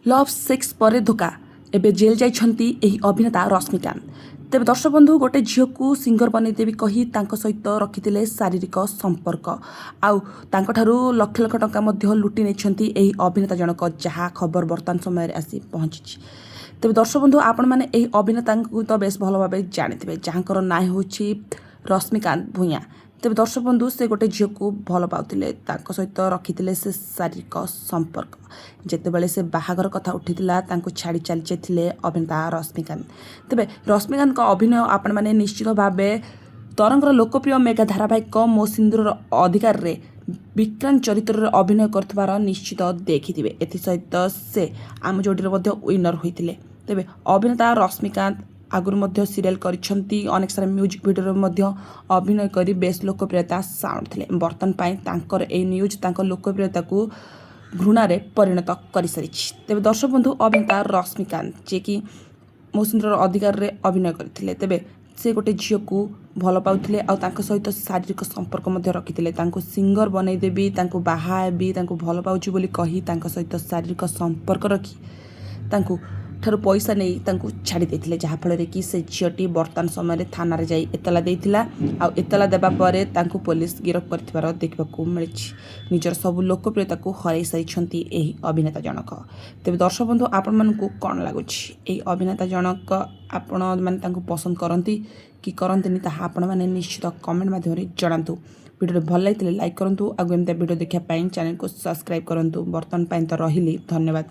Love sex पर धोका एवं जेल जाइछन्ती एही अभिनेता रश्मिकांत। तेबे दर्शक बंधु गोटे झील को सिंगर बनईदेवी कही तांको सहित रखिथिले शारीरिक संपर्क आउ तांको ठारू लक्ष लक्ष टंका मध्य लुटि नेछन्ती एही अभिनेता जनक जहाँ खबर बर्तमान समय आसी पहुंची। तेबे दर्शक बंधु आपण माने एही अभिनेता को तो बेस भल भाव जानिथिबे जहाँकर नाँ होछि रश्मिकांत भूँया। तेबे दर्शक बंधु से गोटे झील को भल पाउथिले तांको सहित रखिथिले से शारीरिक संपर्क जेतेबेले से बाहागर कथा उठिथिला तांको छाड़ी चली जाइथिले अभिनेता रश्मिकांत। तेबे रश्मिकांत अभिनय आपण माने निश्चित भावे तरंगर लोकप्रिय मेगा धारावाहिक मो सिंदूर अधिकार रे विक्रांत चरित्र अभिनय करथिबार निश्चित देखिथिबे। एथि सहित से आम जोडीर मध्ये विनर होइथिले। तेबे अभिनेता रश्मिकांत आगुरी मध्य सीरियल करिछन्ती अनेक सारा म्यूजिक भिडियो मध्य अभिनय करी बेस लोकप्रियता साउंडथिले। बर्तन पाई तांकर ए न्यूज तांकर लोकप्रियता को घृणारे परिणत कर सारिछि। तेबे दर्शक बंधु अभिनेता रश्मिकांत जे कि मो सिंदूर अधिकार रे अभिनय करथिले तेबे से गोटे झील को भल पाउथिले आ तांको सहित शारीरिक संपर्क मध्य रखिथिले। तांको सिंगर बनई देबी तांको बाहा हेबी तांको भल पाउछि बोली कही तांको सहित शारीरिक संपर्क रखी तांको ठारू पैसा नहीं तांको छाड़ी देथिले जहाँ फल कि से झीलटी बर्तमान समय थाना रे जाई एतला देथिला आ एतला देबा परे तांको पुलिस गिरफ्त करथिबार देखबाकू मिलिछि। निजर सब लोकप्रियता को हराई सारिछन्ती एही अभिनेता जनक। तेबे दर्शक बंधु आपण मानकू कोन लागुछि एही अभिनेता जनक आपण माने तांको पसंद करंती कि करंतिनी ताहा आपण माने निश्चित कमेंट माध्यम जणांतु। वीडियो भल लागिले लाइक करंतु आगु एमते वीडियो देखिया पाइन चैनल को सब्सक्राइब करंतु। बर्तमान पाइन तो रहिली धन्यवाद।